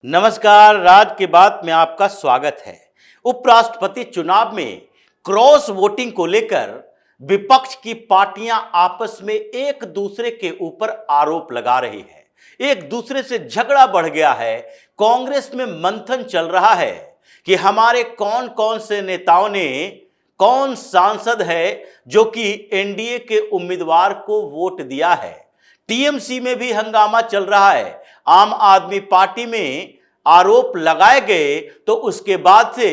नमस्कार, राज की बात में आपका स्वागत है। उपराष्ट्रपति चुनाव में क्रॉस वोटिंग को लेकर विपक्ष की पार्टियां आपस में एक दूसरे के ऊपर आरोप लगा रही है। एक दूसरे से झगड़ा बढ़ गया है। कांग्रेस में मंथन चल रहा है कि हमारे कौन कौन से नेताओं ने, कौन सांसद है जो कि एनडीए के उम्मीदवार को वोट दिया है। टीएमसी में भी हंगामा चल रहा है। आम आदमी पार्टी में आरोप लगाए गए तो उसके बाद से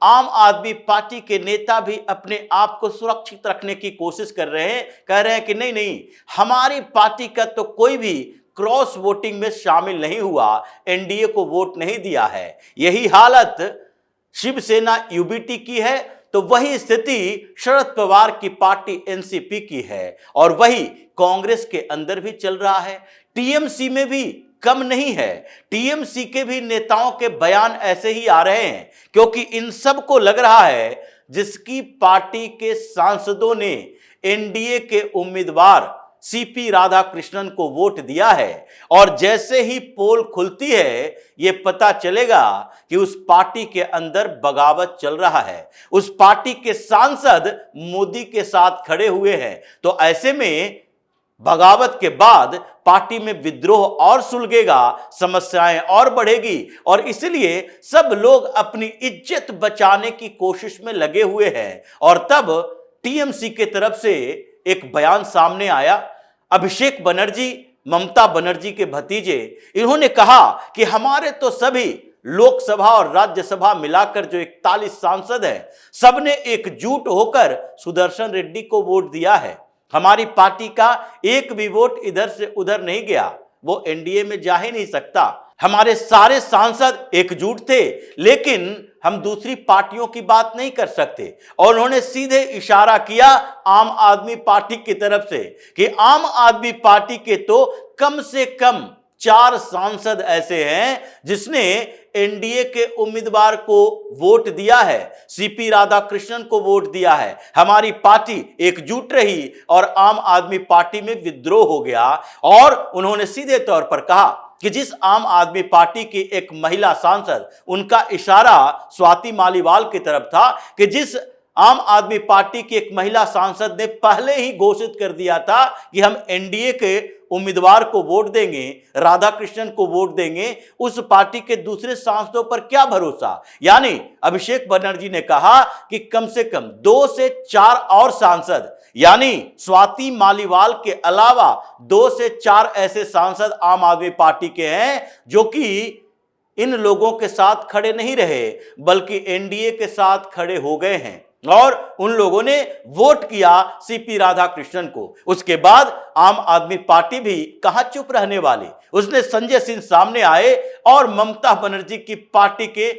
आम आदमी पार्टी के नेता भी अपने आप को सुरक्षित रखने की कोशिश कर रहे हैं। कह रहे हैं कि नहीं नहीं, हमारी पार्टी का तो कोई भी क्रॉस वोटिंग में शामिल नहीं हुआ, एनडीए को वोट नहीं दिया है। यही हालत शिवसेना यूबीटी की है तो वही स्थिति शरद पवार की पार्टी एनसीपी की है और वही कांग्रेस के अंदर भी चल रहा है। टीएमसी में भी कम नहीं है। टीएमसी के भी नेताओं के बयान ऐसे ही आ रहे हैं क्योंकि इन सब को लग रहा है जिसकी पार्टी के सांसदों ने एनडीए के उम्मीदवार सीपी राधाकृष्णन को वोट दिया है और जैसे ही पोल खुलती है ये पता चलेगा कि उस पार्टी के अंदर बगावत चल रहा है। उस पार्टी के सांसद मोदी के साथ खड़े हुए हैं तो ऐसे में बगावत के बाद पार्टी में विद्रोह और सुलगेगा, समस्याएं और बढ़ेगी और इसलिए सब लोग अपनी इज्जत बचाने की कोशिश में लगे हुए हैं। और तब टीएमसी के तरफ से एक बयान सामने आया। अभिषेक बनर्जी, ममता बनर्जी के भतीजे, इन्होंने कहा कि हमारे तो सभी लोकसभा और राज्यसभा मिलाकर जो 41 सांसद हैं, सबने एकजुट होकर सुदर्शन रेड्डी को वोट दिया है। हमारी पार्टी का एक भी वोट इधर से उधर नहीं गया, वो एनडीए में जा ही नहीं सकता। हमारे सारे सांसद एकजुट थे, लेकिन हम दूसरी पार्टियों की बात नहीं कर सकते। और उन्होंने सीधे इशारा किया आम आदमी पार्टी की तरफ से कि आम आदमी पार्टी के तो कम से कम 4 सांसद ऐसे हैं जिसने एनडीए के उम्मीदवार को वोट दिया है, सीपी राधाकृष्णन को वोट दिया है। हमारी पार्टी एकजुट रही और आम आदमी पार्टी में विद्रोह हो गया। और उन्होंने सीधे तौर पर कहा कि जिस आम आदमी पार्टी की एक महिला सांसद, उनका इशारा स्वाति मालीवाल की तरफ था कि जिस आम आदमी पार्टी की एक महिला सांसद ने पहले ही घोषित कर दिया था कि हम एनडीए के उम्मीदवार को वोट देंगे, राधाकृष्णन को वोट देंगे, उस पार्टी के दूसरे सांसदों पर क्या भरोसा। यानी अभिषेक बनर्जी ने कहा कि कम से कम 2 से 4 और सांसद, यानी स्वाति मालीवाल के अलावा 2 से 4 ऐसे सांसद आम आदमी पार्टी के हैं जो कि इन लोगों के साथ खड़े नहीं रहे बल्कि एनडीए के साथ खड़े हो गए हैं और उन लोगों ने वोट किया सीपी राधाकृष्णन को। उसके बाद आम आदमी पार्टी भी कहां चुप रहने वाली, उसने संजय सिंह सामने आए और ममता बनर्जी की पार्टी के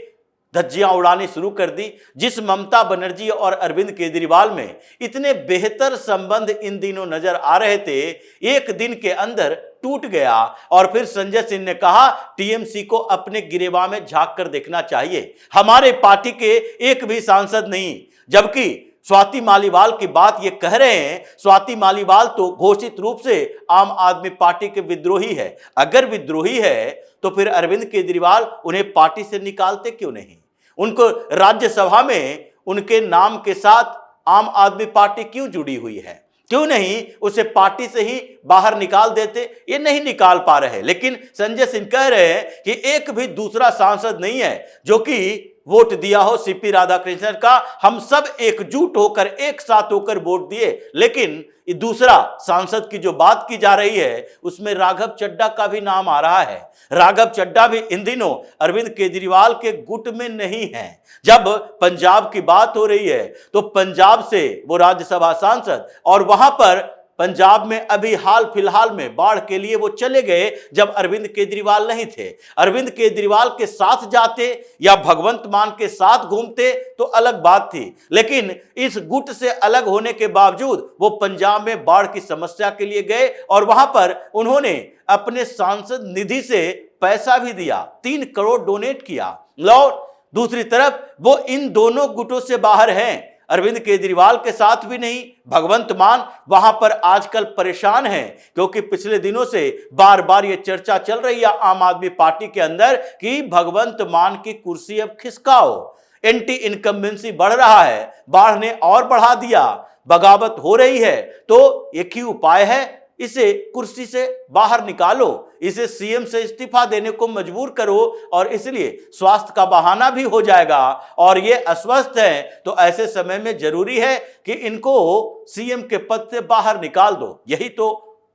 धज्जियां उड़ानी शुरू कर दी। जिस ममता बनर्जी और अरविंद केजरीवाल में इतने बेहतर संबंध इन दिनों नजर आ रहे थे, एक दिन के अंदर टूट गया। और फिर संजय सिंह ने कहा टीएमसी को अपने गिरेबान में झांक कर देखना चाहिए, हमारे पार्टी के एक भी सांसद नहीं। जबकि स्वाति मालीवाल की बात ये कह रहे हैं, स्वाति मालीवाल तो घोषित रूप से आम आदमी पार्टी के विद्रोही है। अगर विद्रोही है तो फिर अरविंद केजरीवाल उन्हें पार्टी से निकालते क्यों नहीं? उनको राज्यसभा में उनके नाम के साथ आम आदमी पार्टी क्यों जुड़ी हुई है? क्यों नहीं उसे पार्टी से ही बाहर निकाल देते? ये नहीं निकाल पा रहे। लेकिन संजय सिंह कह रहे हैं कि एक भी दूसरा सांसद नहीं है जो कि वोट दिया हो सीपी राधाकृष्णन का, हम सब एकजुट होकर एक साथ होकर वोट दिए। लेकिन दूसरा सांसद की जो बात की जा रही है उसमें राघव चड्ढा का भी नाम आ रहा है। राघव चड्ढा भी इन दिनों अरविंद केजरीवाल के गुट में नहीं है। जब पंजाब की बात हो रही है तो पंजाब से वो राज्यसभा सांसद, और वहां पर पंजाब में अभी हाल फिलहाल में बाढ़ के लिए वो चले गए जब अरविंद केजरीवाल नहीं थे। अरविंद केजरीवाल के साथ जाते या भगवंत मान के साथ घूमते तो अलग बात थी, लेकिन इस गुट से अलग होने के बावजूद वो पंजाब में बाढ़ की समस्या के लिए गए और वहां पर उन्होंने अपने सांसद निधि से पैसा भी दिया, 3 करोड़ डोनेट किया। और दूसरी तरफ वो इन दोनों गुटों से बाहर हैं। अरविंद केजरीवाल के साथ भी नहीं। भगवंत मान वहां पर आजकल परेशान हैं क्योंकि पिछले दिनों से बार बार यह चर्चा चल रही है आम आदमी पार्टी के अंदर कि भगवंत मान की कुर्सी अब खिसकाओ। एंटी इनकम्बेंसी बढ़ रहा है, बाढ़ ने और बढ़ा दिया, बगावत हो रही है, तो एक ही उपाय है, इसे कुर्सी से बाहर निकालो, इसे सीएम से इस्तीफा देने को मजबूर करो और इसलिए स्वास्थ्य का बहाना भी हो जाएगा और ये अस्वस्थ हैं, तो ऐसे समय में जरूरी है कि इनको सीएम के पद से बाहर निकाल दो। यही तो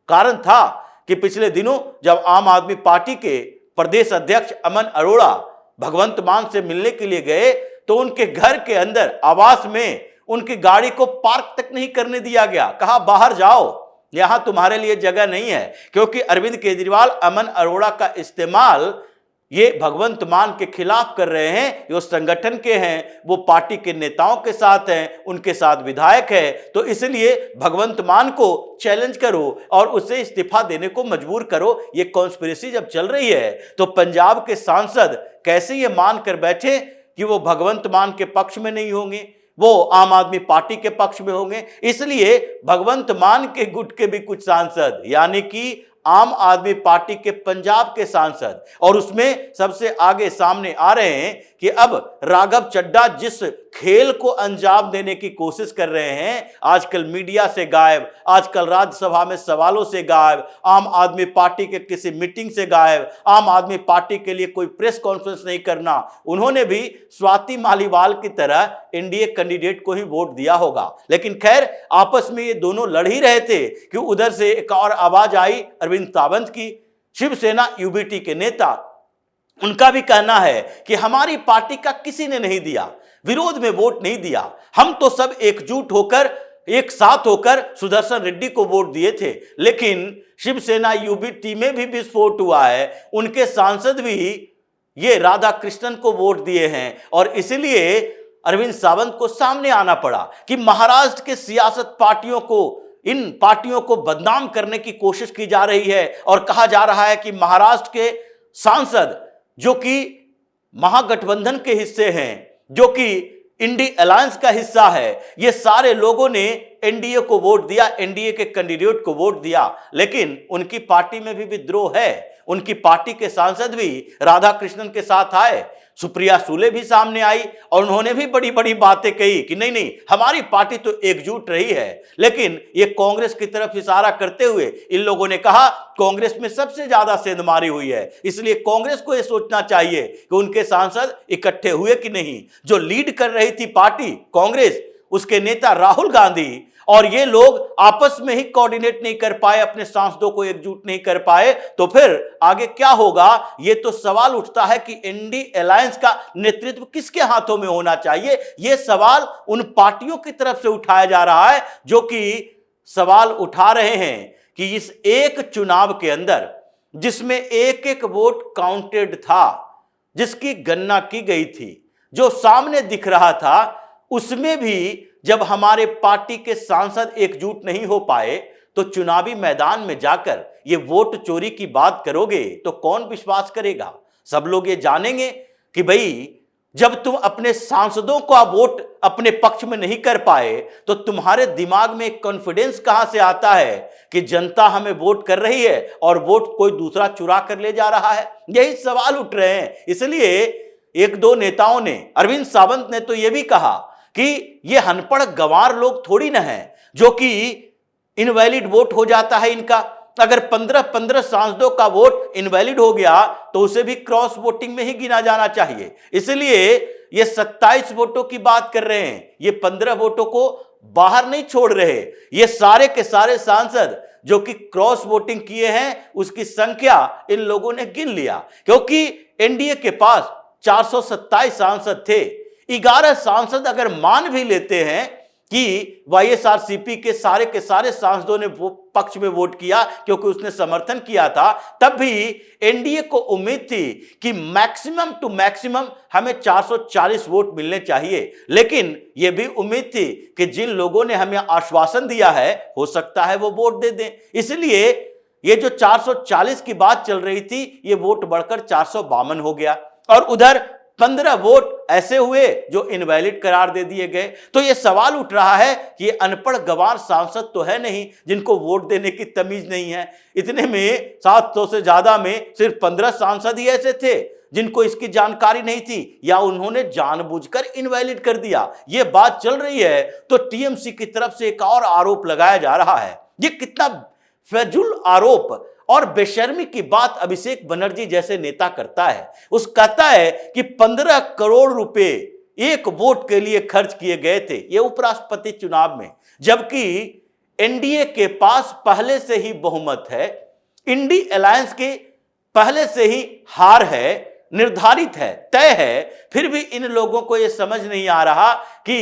कारण था कि पिछले दिनों जब आम आदमी पार्टी के प्रदेश अध्यक्ष अमन अरोड़ा भगवंत मान से मिलने के लिए गए तो उनके घर के अंदर आवास में उनकी गाड़ी को पार्क तक नहीं करने दिया गया। कहा बाहर जाओ, यहां तुम्हारे लिए जगह नहीं है, क्योंकि अरविंद केजरीवाल अमन अरोड़ा का इस्तेमाल ये भगवंत मान के खिलाफ कर रहे हैं। जो संगठन के हैं, वो पार्टी के नेताओं के साथ हैं, उनके साथ विधायक है, तो इसलिए भगवंत मान को चैलेंज करो और उसे इस्तीफा देने को मजबूर करो। ये कॉन्स्पिरेसी जब चल रही है तो पंजाब के सांसद कैसे ये मान कर बैठे कि वो भगवंत मान के पक्ष में नहीं होंगे, वो आम आदमी पार्टी के पक्ष में होंगे। इसलिए भगवंत मान के गुट के भी कुछ सांसद यानी कि आम आदमी पार्टी के पंजाब के सांसद, और उसमें सबसे आगे सामने आ रहे हैं कि अब राघव चड्ढा जिस खेल को अंजाम देने की कोशिश कर रहे हैं, आजकल मीडिया से गायब, आजकल राज्यसभा में सवालों से गायब, आम आदमी पार्टी के किसी मीटिंग से गायब, आम आदमी पार्टी के लिए कोई प्रेस कॉन्फ्रेंस नहीं करना, उन्होंने भी स्वाति मालीवाल की तरह एनडीए कैंडिडेट को ही वोट दिया होगा। लेकिन खैर, आपस में ये दोनों लड़ ही रहे थे कि उधर से एक और आवाज आई अरविंद सावंत की, शिवसेना यूबीटी के नेता, उनका भी कहना है कि हमारी पार्टी का किसी ने नहीं दिया, विरोध में वोट नहीं दिया, हम तो सब एकजुट होकर एक साथ होकर सुदर्शन रेड्डी को वोट दिए थे। लेकिन शिवसेना यूबीटी में भी विस्फोट हुआ है, उनके सांसद भी ये राधा कृष्णन को वोट दिए हैं और इसलिए अरविंद सावंत को सामने आना पड़ा कि महाराष्ट्र के सियासत पार्टियों को, इन पार्टियों को बदनाम करने की कोशिश की जा रही है और कहा जा रहा है कि महाराष्ट्र के सांसद जो कि महागठबंधन के हिस्से हैं, जो कि इंडी अलायंस का हिस्सा है, ये सारे लोगों ने एनडीए को वोट दिया, एनडीए के कैंडिडेट को वोट दिया। लेकिन उनकी पार्टी में भी विद्रोह है, उनकी पार्टी के सांसद भी राधा कृष्णन के साथ आए, सुप्रिया सुले भी सामने आई और उन्होंने भी बड़ी बड़ी बातें कही कि नहीं नहीं हमारी पार्टी तो एकजुट रही है। लेकिन ये कांग्रेस की तरफ इशारा करते हुए इन लोगों ने कहा कांग्रेस में सबसे ज्यादा सेंधमारी हुई है, इसलिए कांग्रेस को यह सोचना चाहिए कि उनके सांसद इकट्ठे हुए कि नहीं। जो लीड कर रही थी पार्टी कांग्रेस, उसके नेता राहुल गांधी और ये लोग आपस में ही कोऑर्डिनेट नहीं कर पाए, अपने सांसदों को एकजुट नहीं कर पाए, तो फिर आगे क्या होगा? ये तो सवाल उठता है कि इंडी अलायंस का नेतृत्व किसके हाथों में होना चाहिए। ये सवाल उन पार्टियों की तरफ से उठाया जा रहा है जो कि सवाल उठा रहे हैं कि इस एक चुनाव के अंदर जिसमें एक एक वोट काउंटेड था, जिसकी गणना की गई थी, जो सामने दिख रहा था, उसमें भी जब हमारे पार्टी के सांसद एकजुट नहीं हो पाए तो चुनावी मैदान में जाकर ये वोट चोरी की बात करोगे तो कौन विश्वास करेगा? सब लोग ये जानेंगे कि भाई जब तुम अपने सांसदों का वोट अपने पक्ष में नहीं कर पाए तो तुम्हारे दिमाग में एक कॉन्फिडेंस कहां से आता है कि जनता हमें वोट कर रही है और वोट कोई दूसरा चुरा कर ले जा रहा है। यही सवाल उठ रहे हैं। इसलिए एक दो नेताओं ने, अरविंद सावंत ने तो यह भी कहा कि ये अनपढ़ गंवार लोग थोड़ी ना है जो कि इनवैलिड वोट हो जाता है इनका। अगर 15-15 सांसदों का वोट इनवैलिड हो गया तो उसे भी क्रॉस वोटिंग में ही गिना जाना चाहिए। इसलिए ये 27 वोटों की बात कर रहे हैं, ये 15 वोटों को बाहर नहीं छोड़ रहे। ये सारे के सारे सांसद जो कि क्रॉस वोटिंग किए हैं उसकी संख्या इन लोगों ने गिन लिया, क्योंकि एनडीए के पास 427 सांसद थे। 11 सांसद अगर मान भी लेते हैं कि वाईएसआरसीपी के सारे सांसदों ने पक्ष में वोट किया क्योंकि उसने समर्थन किया था, तब भी एनडीए को उम्मीद थी कि मैक्सिमम टू मैक्सिमम हमें 440 वोट मिलने चाहिए। लेकिन यह भी उम्मीद थी कि जिन लोगों ने हमें आश्वासन दिया है हो सकता है वो वोट दे दें। इसलिए ये जो 440 की बात चल रही थी, ये वोट बढ़कर 452 हो गया। और उधर 15 वोट ऐसे हुए जो इनवैलिड करार दे दिए गए। तो यह सवाल उठ रहा है कि ये अनपढ़ गंवार सांसद तो है नहीं जिनको वोट देने की तमीज नहीं है। इतने में 700 से ज्यादा में सिर्फ 15 सांसद ही ऐसे थे जिनको इसकी जानकारी नहीं थी या उन्होंने जानबूझकर इनवैलिड कर दिया। यह बात चल रही है तो टीएमसी की तरफ से एक और आरोप लगाया जा रहा है। यह कितना फजूल आरोप और बेशर्मी की बात अभिषेक बनर्जी जैसे नेता करता है। उस कहता है कि 15 करोड़ रुपए एक वोट के लिए खर्च किए गए थे ये उपराष्ट्रपति चुनाव में, जबकि एनडीए के पास पहले से ही बहुमत है, इंडी अलायंस की पहले से ही हार है, निर्धारित है, तय है। फिर भी इन लोगों को यह समझ नहीं आ रहा कि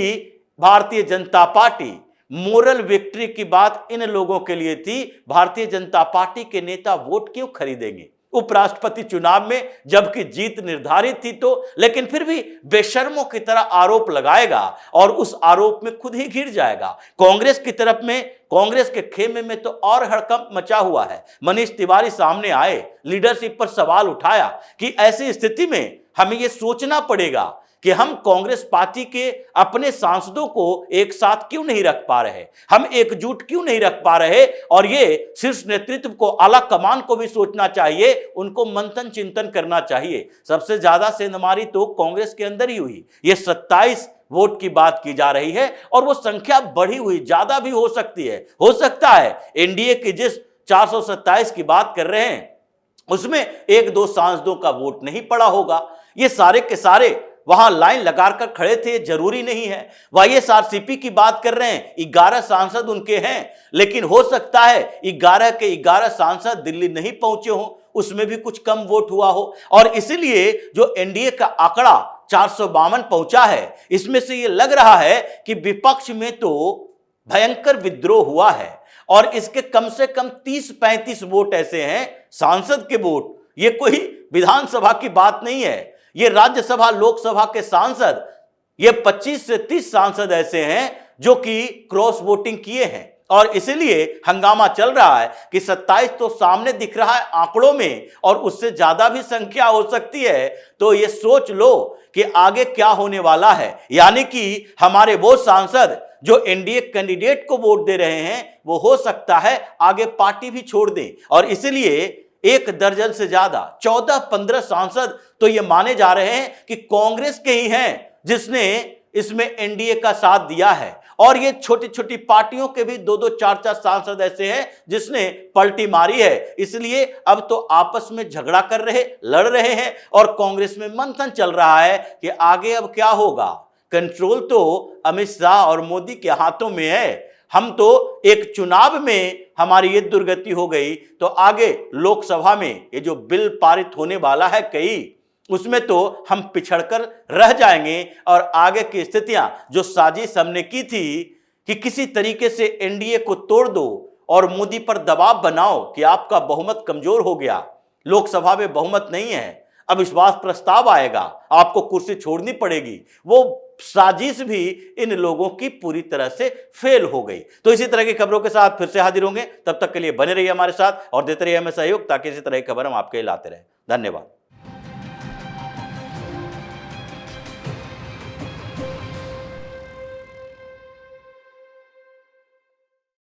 Bharatiya Janata party moral victory की बात इन लोगों के लिए थी। भारतीय जनता पार्टी के नेता वोट क्यों खरीदेंगे उपराष्ट्रपति चुनाव में जबकि जीत निर्धारित थी तो, लेकिन फिर भी बेशर्मों की तरह आरोप लगाएगा और उस आरोप में खुद ही घिर जाएगा। कांग्रेस की तरफ में, कांग्रेस के खेमे में तो और हड़कंप मचा हुआ है। मनीष तिवारी सामने आए, लीडरशिप पर सवाल उठाया कि ऐसी स्थिति में हमें यह सोचना पड़ेगा कि हम कांग्रेस पार्टी के अपने सांसदों को एक साथ क्यों नहीं रख पा रहे, हम एकजुट क्यों नहीं रख पा रहे। और ये शीर्ष नेतृत्व को, आला कमान को भी सोचना चाहिए, उनको मंथन चिंतन करना चाहिए। सबसे ज्यादा सेंधमारी तो कांग्रेस के अंदर ही हुई। ये 27 वोट की बात की जा रही है और वो संख्या बढ़ी हुई ज्यादा भी हो सकती है। हो सकता है एनडीए की जिस 427 की बात कर रहे हैं उसमें एक दो सांसदों का वोट नहीं पड़ा होगा। ये सारे के सारे वहां लाइन लगाकर खड़े थे, जरूरी नहीं है। वाईएसआरसीपी की बात कर रहे हैं, 11 सांसद उनके हैं, लेकिन हो सकता है 11 के 11 सांसद दिल्ली नहीं पहुंचे हो, उसमें भी कुछ कम वोट हुआ हो। और इसलिए जो एनडीए का आंकड़ा 452 पहुंचा है, इसमें से यह लग रहा है कि विपक्ष में तो भयंकर विद्रोह हुआ है और इसके कम से कम 30-35 वोट ऐसे हैं सांसद के वोट। ये कोई विधानसभा की बात नहीं है, ये राज्यसभा लोकसभा के सांसद, ये 25 से 30 सांसद ऐसे हैं जो कि क्रॉस वोटिंग किए हैं। और इसलिए हंगामा चल रहा है कि 27 तो सामने दिख रहा है आंकड़ों में और उससे ज्यादा भी संख्या हो सकती है। तो ये सोच लो कि आगे क्या होने वाला है। यानी कि हमारे वो सांसद जो एनडीए कैंडिडेट को वोट दे रहे हैं वो हो सकता है आगे पार्टी भी छोड़ दें। और इसलिए 1 दर्जन से ज्यादा 14-15 सांसद तो ये माने जा रहे हैं कि कांग्रेस के ही हैं जिसने इसमें एनडीए का साथ दिया है। और ये छोटी छोटी पार्टियों के भी 2-2, 4-4 सांसद ऐसे हैं जिसने पलटी मारी है। इसलिए अब तो आपस में झगड़ा कर रहे, लड़ रहे हैं और कांग्रेस में मंथन चल रहा है कि आगे अब क्या होगा। कंट्रोल तो अमित शाह और मोदी के हाथों में है। हम तो एक चुनाव में हमारी ये दुर्गति हो गई तो आगे लोकसभा में ये जो बिल पारित होने वाला है कई, उसमें तो हम पिछड़कर रह जाएंगे। और आगे की स्थितियां जो साजिश हमने की थी कि किसी तरीके से एनडीए को तोड़ दो और मोदी पर दबाव बनाओ कि आपका बहुमत कमजोर हो गया, लोकसभा में बहुमत नहीं है, अविश्वास प्रस्ताव आएगा, आपको कुर्सी छोड़नी पड़ेगी, वो साजिश भी इन लोगों की पूरी तरह से फेल हो गई। तो इसी तरह की खबरों के साथ फिर से हाजिर होंगे, तब तक के लिए बने रहिए हमारे साथ और देते रहिए हमें सहयोग ताकि इसी तरह की खबर हम आपके लिए लाते रहें। धन्यवाद।